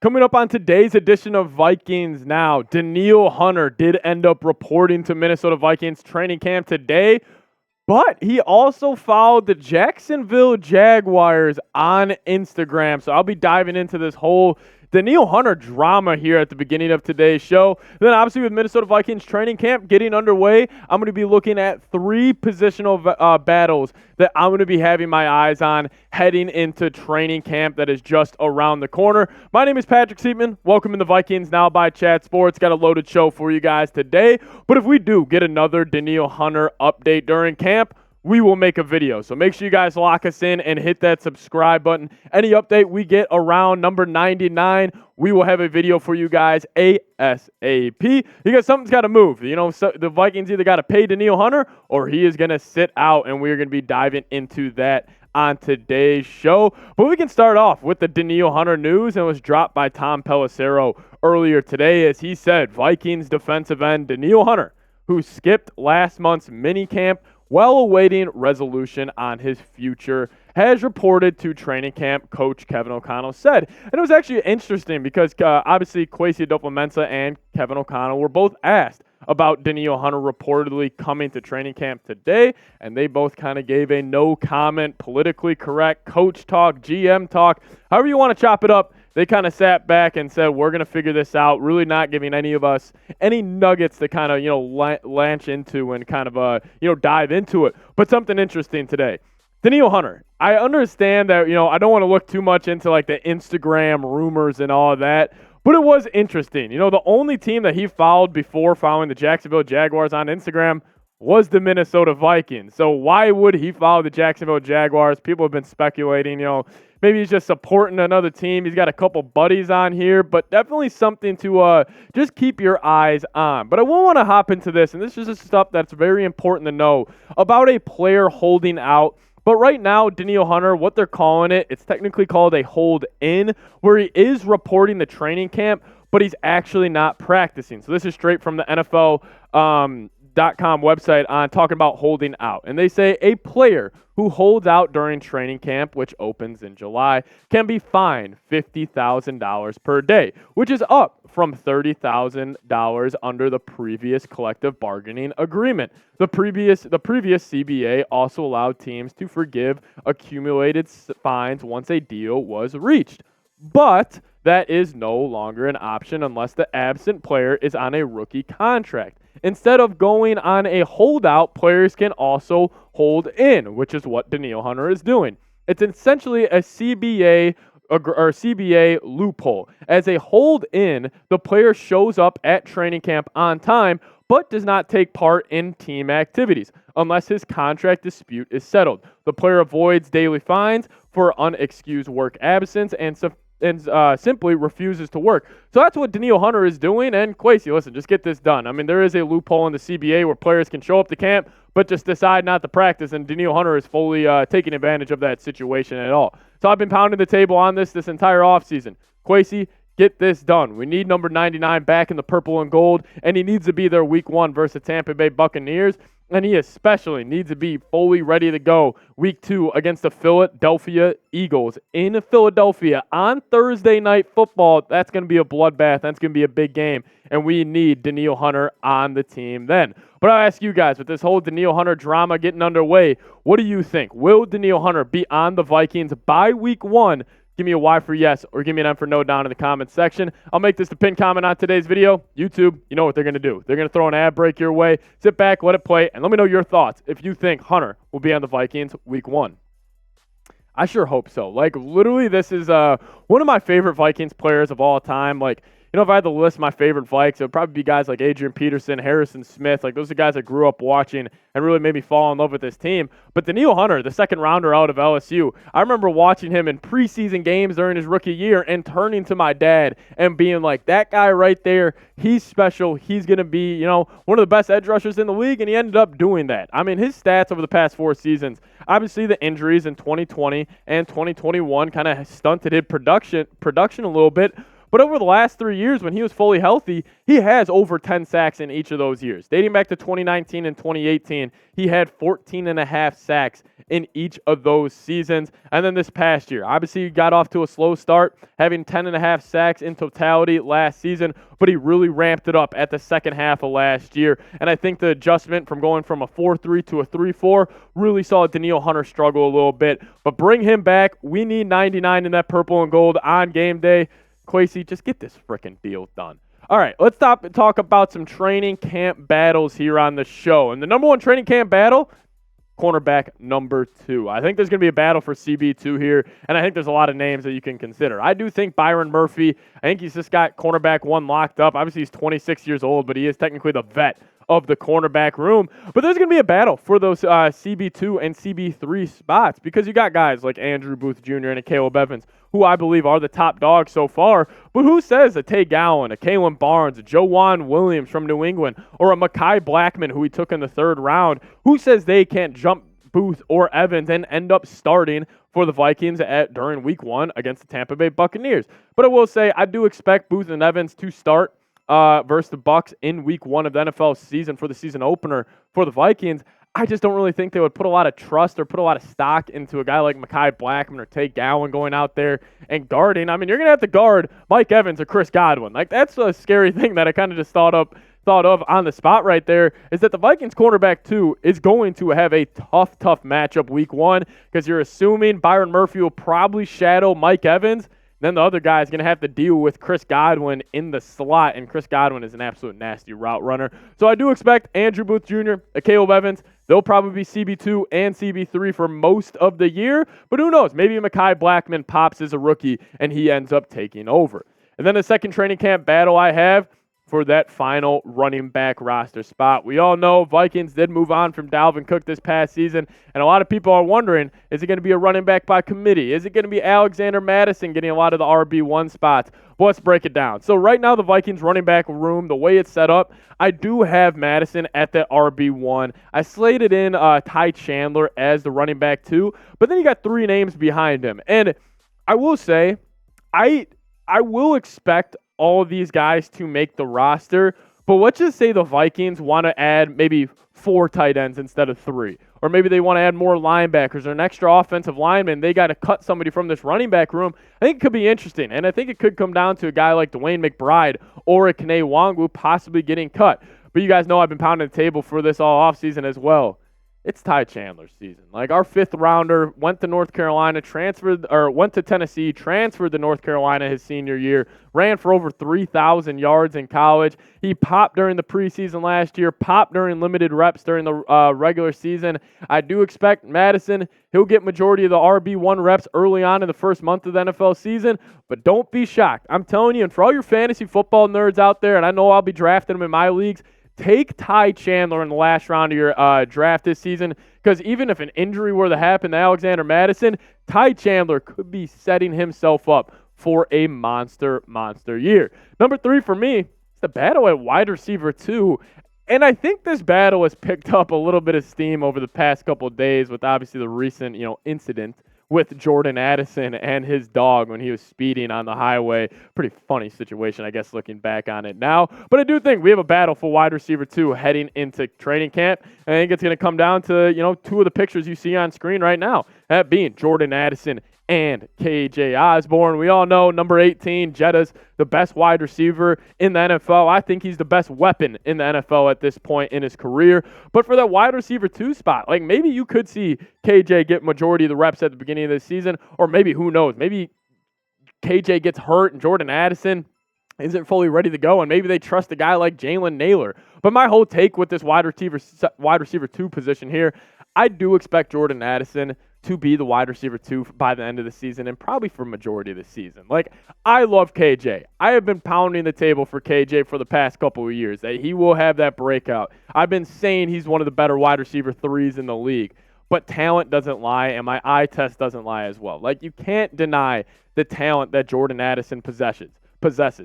Coming up on today's edition of Vikings Now, Danielle Hunter did end up reporting to Minnesota Vikings training camp today, but he also followed the Jacksonville Jaguars on Instagram. So I'll be diving into this whole Danielle Hunter drama here at the beginning of today's show. Then obviously with Minnesota Vikings training camp getting underway, I'm going to be looking at three positional battles that I'm going to be having my eyes on heading into training camp that is just around the corner. My name is Patrick Seatman. Welcome to the Vikings Now by Chat Sports. Got a loaded show for you guys today. But if we do get another Danielle Hunter update during camp, we will make a video. So make sure you guys lock us in and hit that subscribe button. Any update we get around number 99, we will have a video for you guys ASAP. Because something's got to move. So the Vikings either got to pay Danielle Hunter or he is going to sit out, and we're going to be diving into that on today's show. But we can start off with the Danielle Hunter news, and it was dropped by Tom Pelissero earlier today as he said Vikings defensive end Danielle Hunter, who skipped last month's minicamp while awaiting resolution on his future, has reported to training camp, Coach Kevin O'Connell said. And it was actually interesting because obviously Kwesi Adofo-Mensah and Kevin O'Connell were both asked about Danielle Hunter reportedly coming to training camp today, and they both kind of gave a no comment, politically correct coach talk, GM talk, however you want to chop it up. They kind of sat back and said, we're going to figure this out, really not giving any of us any nuggets to kind of, latch into and kind of, dive into it. But something interesting today. Danielle Hunter, I understand that, I don't want to look too much into like the Instagram rumors and all of that, but it was interesting. The only team that he followed before following the Jacksonville Jaguars on Instagram was the Minnesota Vikings. So why would he follow the Jacksonville Jaguars? People have been speculating, maybe he's just supporting another team. He's got a couple buddies on here, but definitely something to just keep your eyes on. But I will want to hop into this, and this is just stuff that's very important to know about a player holding out. But right now, Danielle Hunter, what they're calling it, it's technically called a hold-in, where he is reporting the training camp, but he's actually not practicing. So this is straight from the NFL.com website on talking about holding out. And they say a player who holds out during training camp, which opens in July, can be fined $50,000 per day, which is up from $30,000 under the previous collective bargaining agreement. The previous CBA also allowed teams to forgive accumulated fines once a deal was reached. But that is no longer an option unless the absent player is on a rookie contract. Instead of going on a holdout, players can also hold in, which is what Danielle Hunter is doing. It's essentially a CBA loophole. As a hold in, the player shows up at training camp on time, but does not take part in team activities unless his contract dispute is settled. The player avoids daily fines for unexcused work absence and simply refuses to work. So that's what Danielle Hunter is doing. And Kwesi, listen, just get this done. I mean, there is a loophole in the CBA where players can show up to camp, but just decide not to practice. And Danielle Hunter is fully taking advantage of that situation at all. So I've been pounding the table on this entire offseason. Kwesi, get this done. We need number 99 back in the purple and gold, and he needs to be there week 1 versus Tampa Bay Buccaneers. And he especially needs to be fully ready to go week 2 against the Philadelphia Eagles in Philadelphia on Thursday Night Football. That's going to be a bloodbath. That's going to be a big game. And we need Danielle Hunter on the team then. But I'll ask you guys, with this whole Danielle Hunter drama getting underway, what do you think? Will Danielle Hunter be on the Vikings by week 1? Give me a Y for yes or give me an M for no down in the comments section. I'll make this the pinned comment on today's video. YouTube, you know what they're going to do. They're going to throw an ad break your way. Sit back, let it play, and let me know your thoughts if you think Hunter will be on the Vikings week 1. I sure hope so. Literally, this is one of my favorite Vikings players of all time. If I had to list my favorite Vikes, it would probably be guys like Adrian Peterson, Harrison Smith. Those are guys I grew up watching and really made me fall in love with this team. But Danielle Hunter, the second rounder out of LSU, I remember watching him in preseason games during his rookie year and turning to my dad and being like, that guy right there, he's special. He's going to be, one of the best edge rushers in the league, and he ended up doing that. I mean, his stats over the past 4 seasons, obviously the injuries in 2020 and 2021 kind of stunted his production a little bit. But over the last 3 years, when he was fully healthy, he has over 10 sacks in each of those years. Dating back to 2019 and 2018, he had 14 and a half sacks in each of those seasons. And then this past year, obviously he got off to a slow start, having 10.5 sacks in totality last season, but he really ramped it up at the second half of last year. And I think the adjustment from going from a 4-3 to a 3-4 really saw Danielle Hunter struggle a little bit. But bring him back. We need 99 in that purple and gold on game day. Quasey, just get this freaking deal done. All right, let's stop and talk about some training camp battles here on the show. And the number one training camp battle, cornerback number 2. I think there's going to be a battle for CB2 here, and I think there's a lot of names that you can consider. I do think Byron Murphy, I think he's just got cornerback 1 locked up. Obviously, he's 26 years old, but he is technically the vet of the cornerback room. But there's going to be a battle for those CB2 and CB3 spots because you got guys like Andrew Booth Jr. and a Caleb Evans, who I believe are the top dogs so far. But who says a Tay Gowan, a Kalen Barnes, a Joejuan Williams from New England, or a Mekhi Blackman, who he took in the 3rd round, who says they can't jump Booth or Evans and end up starting for the Vikings during week 1 against the Tampa Bay Buccaneers? But I will say I do expect Booth and Evans to start versus the Bucs in week 1 of the NFL season for the season opener for the Vikings. I just don't really think they would put a lot of trust or put a lot of stock into a guy like Mekhi Blackman or Tay Gowan going out there and guarding. I mean, you're going to have to guard Mike Evans or Chris Godwin. Like, that's a scary thing that I kind of just thought of on the spot right there, is that the Vikings cornerback 2 is going to have a tough matchup week 1 because you're assuming Byron Murphy will probably shadow Mike Evans. Then the other guy is going to have to deal with Chris Godwin in the slot, and Chris Godwin is an absolute nasty route runner. So I do expect Andrew Booth Jr., Caleb Evans, they'll probably be CB2 and CB3 for most of the year, but who knows? Maybe Mekhi Blackman pops as a rookie, and he ends up taking over. And then the second training camp battle I have for that final running back roster spot. We all know Vikings did move on from Dalvin Cook this past season, and a lot of people are wondering, is it going to be a running back by committee? Is it going to be Alexander Madison getting a lot of the RB1 spots? Well, let's break it down. So right now the Vikings running back room, the way it's set up, I do have Madison at the RB1. I slated in Ty Chandler as the running back 2, but then you got 3 names behind him. And I will say, I will expect all of these guys to make the roster, but let's just say the Vikings want to add maybe 4 tight ends instead of 3, or maybe they want to add more linebackers or an extra offensive lineman. They got to cut somebody from this running back room. I think it could be interesting, and I think it could come down to a guy like Dwayne McBride or a Kene Nwangwu possibly getting cut. But you guys know I've been pounding the table for this all offseason as well. It's Ty Chandler's season. Like, our 5th rounder went to North Carolina, went to Tennessee, transferred to North Carolina his senior year, ran for over 3,000 yards in college. He popped during the preseason last year, popped during limited reps during the regular season. I do expect Madison, he'll get majority of the RB1 reps early on in the first month of the NFL season, but don't be shocked. I'm telling you, and for all your fantasy football nerds out there, and I know I'll be drafting them in my leagues, take Ty Chandler in the last round of your draft this season, because even if an injury were to happen to Alexander Madison, Ty Chandler could be setting himself up for a monster year. Number 3 for me is the battle at wide receiver 2. And I think this battle has picked up a little bit of steam over the past couple of days with obviously the recent, incident with Jordan Addison and his dog when he was speeding on the highway. Pretty funny situation, I guess, looking back on it now. But I do think we have a battle for wide receiver 2 heading into training camp. I think it's going to come down to, 2 of the pictures you see on screen right now, that being Jordan Addison and KJ Osborne. We all know number 18, Jetta's the best wide receiver in the NFL. I think he's the best weapon in the NFL at this point in his career. But for that wide receiver 2 spot, like, maybe you could see KJ get majority of the reps at the beginning of the season, or maybe, who knows, maybe KJ gets hurt and Jordan Addison isn't fully ready to go, and maybe they trust a guy like Jalen Naylor. But my whole take with this wide receiver 2 position here, I do expect Jordan Addison to be the wide receiver 2 by the end of the season, and probably for majority of the season. Like, I love KJ. I have been pounding the table for KJ for the past couple of years, that he will have that breakout. I've been saying he's one of the better wide receiver 3s in the league. But talent doesn't lie, and my eye test doesn't lie as well. Like, you can't deny the talent that Jordan Addison possesses.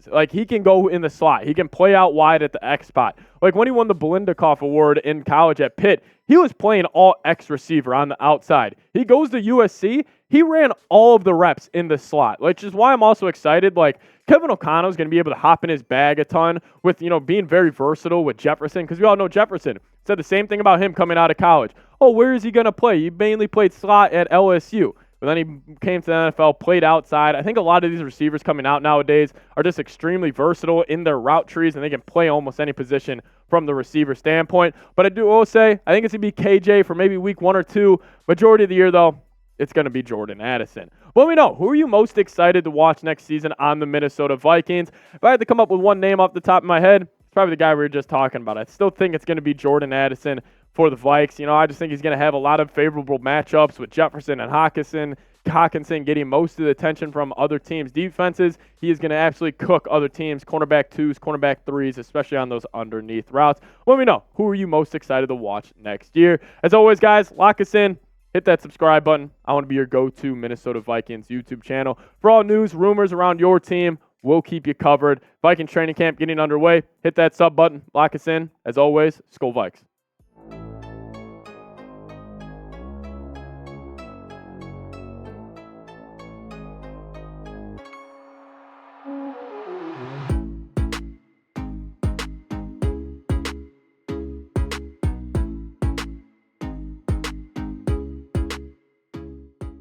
Like, he can go in the slot. He can play out wide at the X spot. Like, when he won the Belindikoff Award in college at Pitt, he was playing all X receiver on the outside. He goes to USC. He ran all of the reps in the slot, which is why I'm also excited. Like, Kevin O'Connell's going to be able to hop in his bag a ton with, being very versatile with Jefferson, because we all know Jefferson, Said the same thing about him coming out of college. Oh, where is he going to play? He mainly played slot at LSU. But then he came to the NFL, played outside. I think a lot of these receivers coming out nowadays are just extremely versatile in their route trees, and they can play almost any position from the receiver standpoint. But I will say, I think it's going to be KJ for maybe week 1 or 2. Majority of the year, though, it's going to be Jordan Addison. Let me know, who are you most excited to watch next season on the Minnesota Vikings? If I had to come up with one name off the top of my head, it's probably the guy we were just talking about. I still think it's going to be Jordan Addison for the Vikes. I just think he's going to have a lot of favorable matchups with Jefferson and Hockenson getting most of the attention from other teams' defenses. He is going to absolutely cook other teams, cornerback 2s, cornerback 3s, especially on those underneath routes. Let me know, who are you most excited to watch next year? As always, guys, lock us in. Hit that subscribe button. I want to be your go-to Minnesota Vikings YouTube channel. For all news, rumors around your team, we'll keep you covered. Vikings training camp getting underway. Hit that sub button. Lock us in. As always, Skol Vikes.